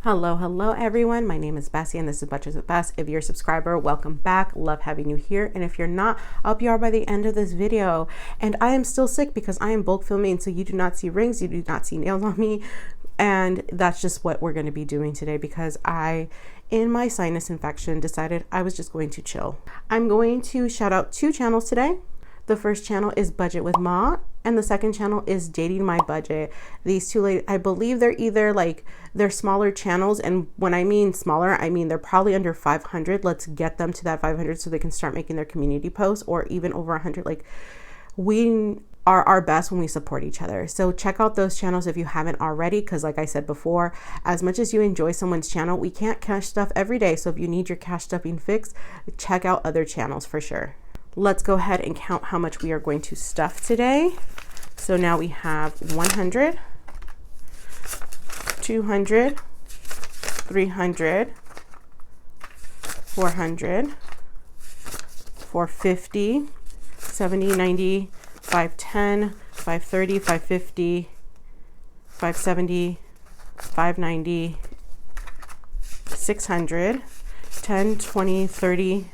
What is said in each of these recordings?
Hello everyone, my name is Bessie and this is Budgets with Bess. If you're a subscriber, welcome back, love having you here, and if you're not, I hope you are by the end of this video. And I am still sick because I am bulk filming, so you do not see rings, you do not see nails on me, and that's just what we're going to be doing today because I, in my sinus infection, decided I was just going to chill. I'm going to shout out two channels today. The first channel is Budget with Ma, and the second channel is Dating My Budget. These two ladies, I believe they're either like, they're smaller channels, and when I mean smaller, I mean they're probably under 500. Let's get them to that 500 so they can start making their community posts, or even over 100. Like, we are our best when we support each other. So check out those channels if you haven't already, because like I said before, as much as you enjoy someone's channel, we can't cash stuff every day. So if you need your cash stuffing fixed, check out other channels for sure. Let's go ahead and count how much we are going to stuff today. So now we have 100, 200, 300, 400, 450, 70, 90, 510, 530, 550, 570, 590, 600, 10, 20, 30,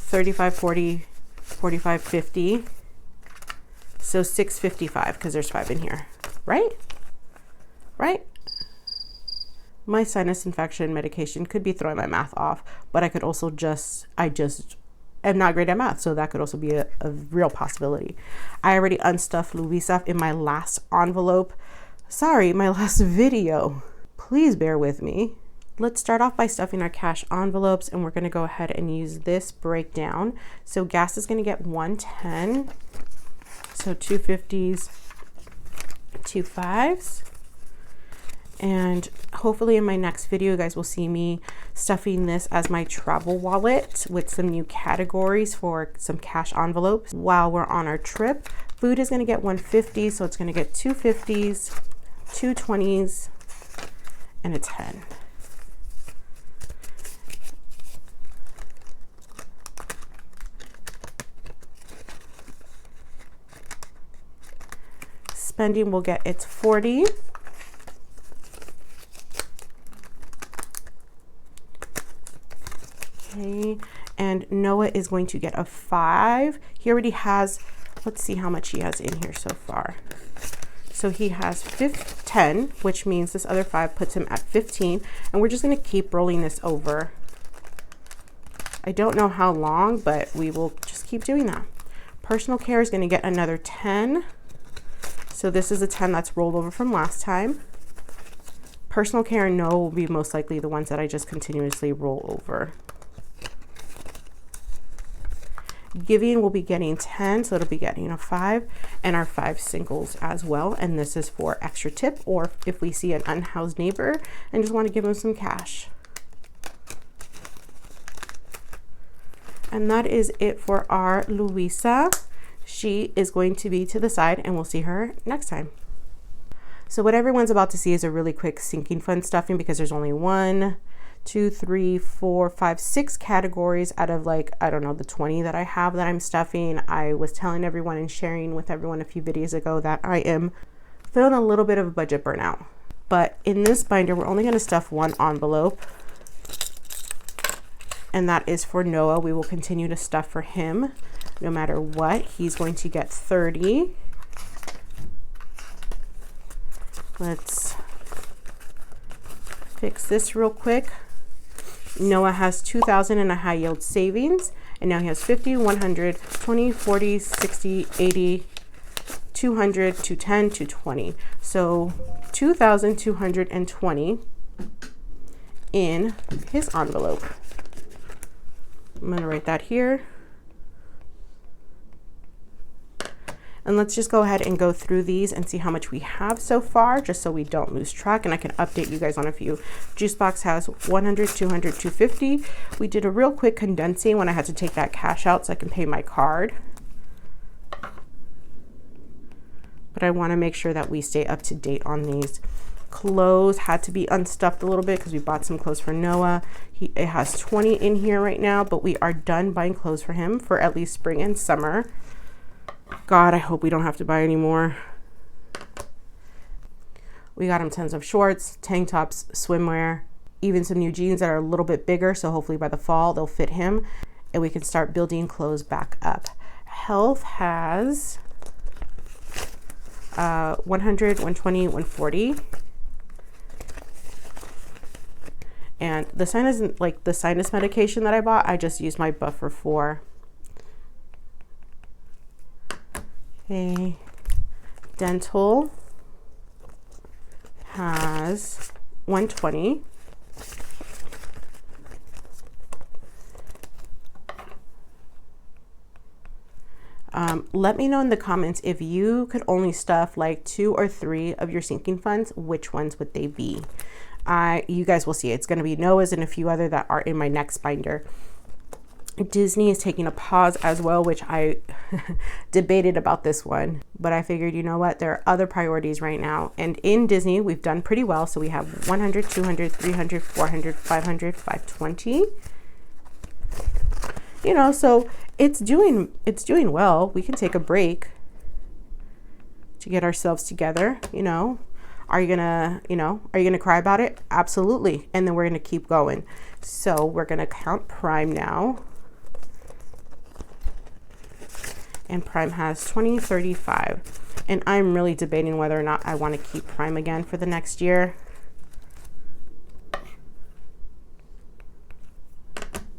35, 40, 45, 50. So 655 because there's 5 in here, right? My sinus infection medication could be throwing my math off, but I could also I just am not great at math, so that could also be a real possibility. I already unstuffed Louisa in my last envelope. Sorry, my last video. Please bear with me. Let's start off by stuffing our cash envelopes, and we're going to go ahead and use this breakdown. So gas is going to get 110. So 250s, 25s. And hopefully in my next video, you guys will see me stuffing this as my travel wallet with some new categories for some cash envelopes while we're on our trip. Food is going to get 150, so it's going to get 250s, 220s, and a 10. Spending will get its 40. Okay, and Noah is going to get a 5. He already has, let's see how much he has in here so far. So he has 10, which means this other 5 puts him at 15, and we're just going to keep rolling this over. I don't know how long, but we will just keep doing that. Personal care is going to get another 10. So this is a 10 that's rolled over from last time. Personal care and Noah will be most likely the ones that I just continuously roll over. Giving will be getting 10, so it'll be getting a 5, and our 5 singles as well. And this is for extra tip, or if we see an unhoused neighbor and just want to give them some cash. And that is it for our Louisa. She is going to be to the side, and we'll see her next time. So what everyone's about to see is a really quick sinking fund stuffing, because there's only 1, 2, 3, 4, 5, 6 categories out of, like, I don't know, the 20 that I have that I'm stuffing. I was telling everyone and sharing with everyone a few videos ago that I am feeling a little bit of a budget burnout. But in this binder, we're only going to stuff 1 envelope, and that is for Noah. We will continue to stuff for him no matter what. He's going to get 30. Let's fix this real quick. Noah has 2,000 in a high yield savings, and now he has 50, 100, 20, 40, 60, 80, 200, 210, 220. So 2,220 in his envelope. I'm going to write that here. And let's just go ahead and go through these and see how much we have so far, just so we don't lose track, and I can update you guys on a few. Juice box has 100, 200, 250. We did a real quick condensing when I had to take that cash out so I can pay my card. But I want to make sure that we stay up to date on these. Clothes had to be unstuffed a little bit because we bought some clothes for Noah. It has 20 in here right now, but we are done buying clothes for him for at least spring and summer. God, I hope we don't have to buy any more. We got him tons of shorts, tank tops, swimwear, even some new jeans that are a little bit bigger. So hopefully by the fall they'll fit him and we can start building clothes back up. Health has 100, 120, 140. And the sinus, like the sinus medication that I bought, I just used my buffer for. Okay. Dental has 120. Let me know in the comments if you could only stuff like 2 or 3 of your sinking funds, which ones would they be? You guys will see. It's going to be Noah's and a few other that are in my next binder. Disney is taking a pause as well, which I debated about this one, but I figured, you know what, there are other priorities right now. And in Disney, we've done pretty well. So we have 100, 200, 300, 400, 500, 520. You know, so it's doing well. We can take a break to get ourselves together, you know. Are you gonna cry about it? Absolutely. And then we're gonna keep going. So we're gonna count Prime now. And Prime has 20, 35. And I'm really debating whether or not I want to keep Prime again for the next year.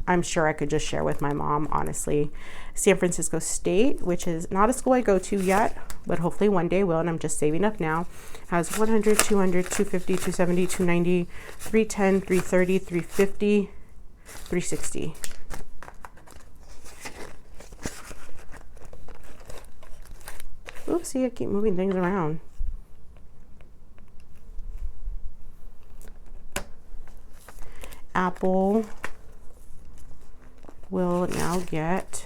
I'm sure I could just share with my mom, honestly. San Francisco State, which is not a school I go to yet, but hopefully one day will, and I'm just saving up now, has 100, 200, 250, 270, 290, 310, 330, 350, 360. Oopsie, I keep moving things around. Apple will now get,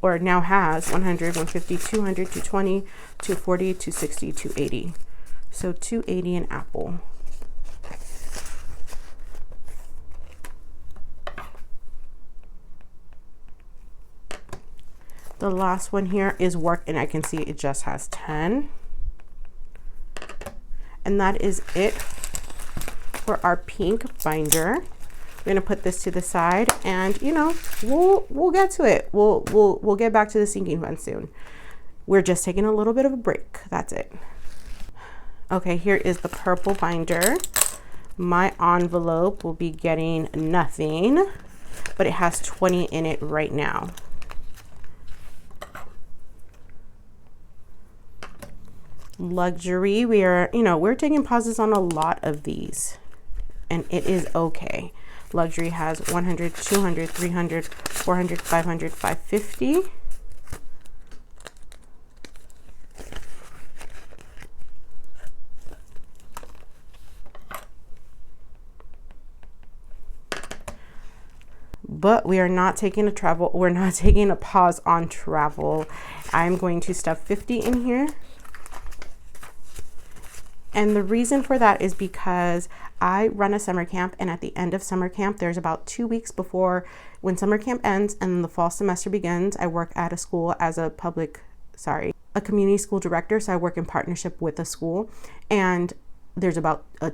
or now has 100, 150, 200, 220, 240, 260, 280. So 280 in Apple. The last one here is work, and I can see it just has 10. And that is it for our pink binder. We're gonna put this to the side, and you know, we'll get to it. We'll get back to the sinking fund soon. We're just taking a little bit of a break. That's it. Okay, here is the purple binder. My envelope will be getting nothing, but it has 20 in it right now. Luxury, we're taking pauses on a lot of these, and it is okay. Luxury has 100, 200, 300, 400, 500, 550. But we are not taking we're not taking a pause on travel. I'm going to stuff 50 in here. And the reason for that is because I run a summer camp, and at the end of summer camp, there's about 2 weeks before when summer camp ends and the fall semester begins. I work at a school as a community school director. So I work in partnership with a school, and there's about the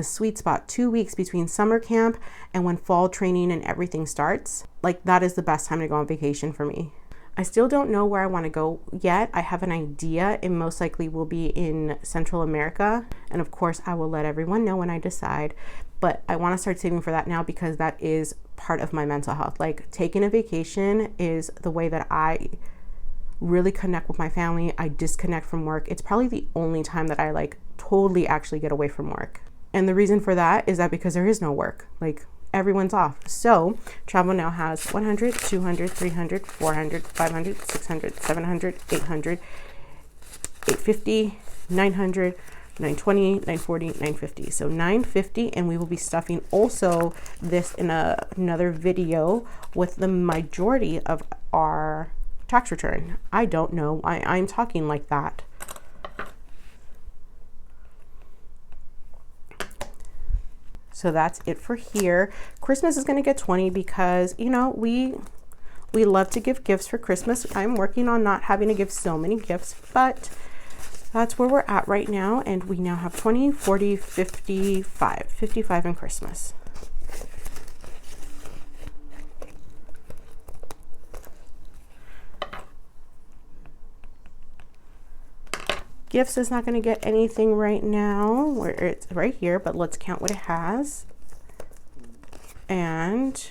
sweet spot 2 weeks between summer camp and when fall training and everything starts. Like, that is the best time to go on vacation for me. I still don't know where I want to go yet. I have an idea. It most likely will be in Central America. And of course, I will let everyone know when I decide. But I want to start saving for that now, because that is part of my mental health. Like, taking a vacation is the way that I really connect with my family. I disconnect from work. It's probably the only time that I totally actually get away from work. And the reason for that is that because there is no work. Everyone's off. So travel now has 100, 200, 300, 400, 500, 600, 700, 800, 850, 900, 920, 940, 950. So 950, and we will be stuffing also this in another video with the majority of our tax return. I don't know why I'm talking like that. So that's it for here. Christmas is going to get 20 because, you know, we love to give gifts for Christmas. I'm working on not having to give so many gifts, but that's where we're at right now. And we now have 20, 40, 55 in Christmas. Gifts is not going to get anything right now, where it's right here, but let's count what it has. And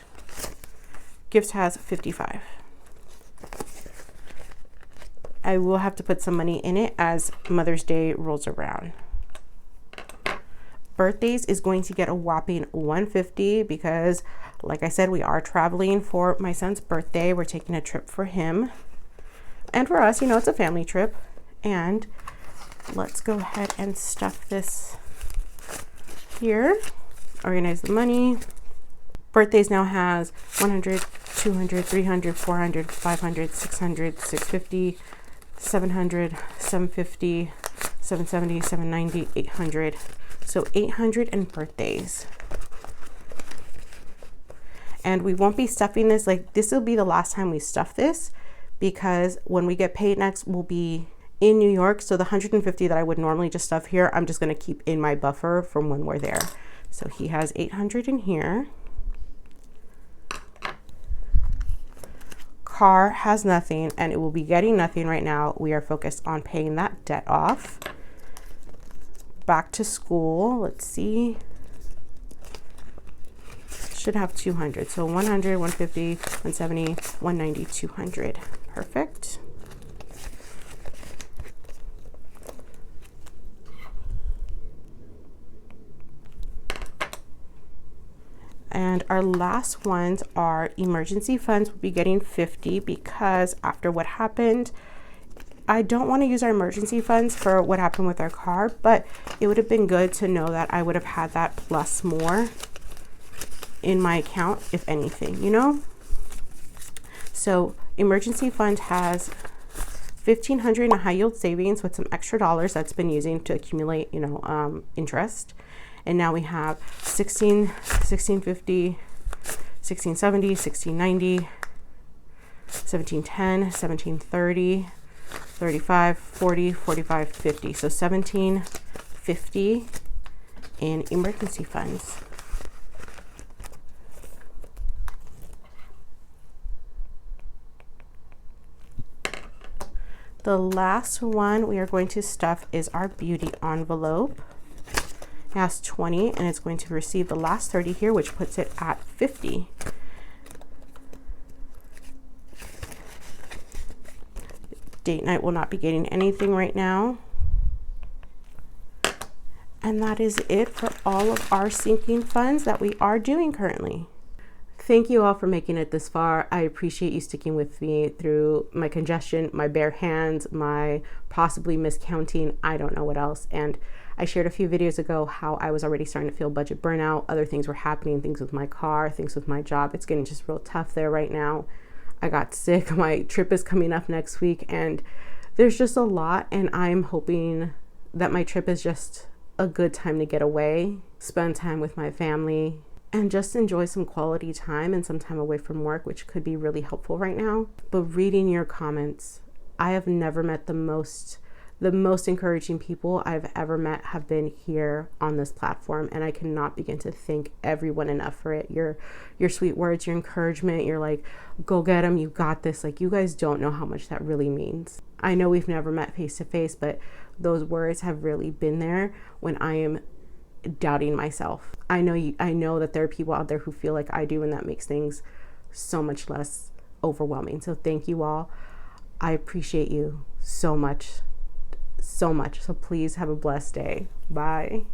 gifts has 55. I will have to put some money in it as Mother's Day rolls around. Birthdays is going to get a whopping 150 because, like I said, we are traveling for my son's birthday. We're taking a trip for him and for us. You know, it's a family trip. And let's go ahead and stuff this here. Organize the money. Birthdays now has 100, 200, 300, 400, 500, 600, 650, 700, 750, 770, 790, 800. So 800 in birthdays. And we won't be stuffing this. Like, this will be the last time we stuff this because when we get paid next, we'll be in New York. So the 150 that I would normally just stuff here, I'm just going to keep in my buffer from when we're there. So he has 800 in here. Car has nothing, and it will be getting nothing right now. We are focused on paying that debt off. Back to school, let's see. Should have 200. So 100, 150, 170, 190, 200. Perfect. And our last ones are emergency funds. We'll be getting 50 because after what happened, I don't want to use our emergency funds for what happened with our car, but it would have been good to know that I would have had that plus more in my account, if anything, you know? So emergency fund has 1,500 in a high yield savings with some extra dollars that's been using to accumulate, you know, interest. And now we have 1650, 1670, 1690, 1710, 1730, 35, 40, 45, 50. So 1750 in emergency funds. The last one we are going to stuff is our beauty envelope. It has 20 and it's going to receive the last 30 here, which puts it at 50. Date night will not be getting anything right now. And that is it for all of our sinking funds that we are doing currently. Thank you all for making it this far. I appreciate you sticking with me through my congestion, my bare hands, my possibly miscounting, I don't know what else. And I shared a few videos ago how I was already starting to feel budget burnout. Other things were happening, things with my car, things with my job. It's getting just real tough there right now. I got sick. My trip is coming up next week and there's just a lot. And I'm hoping that my trip is just a good time to get away, spend time with my family, and just enjoy some quality time and some time away from work, which could be really helpful right now. But reading your comments, I have never met the most encouraging people I've ever met have been here on this platform, and I cannot begin to thank everyone enough for it. Your sweet words, your encouragement, you're like, go get them, you got this. Like, you guys don't know how much that really means. I know we've never met face to face, but those words have really been there when I am doubting myself. I know that there are people out there who feel like I do, and that makes things so much less overwhelming. So thank you all. I appreciate you so much. So please have a blessed day. Bye.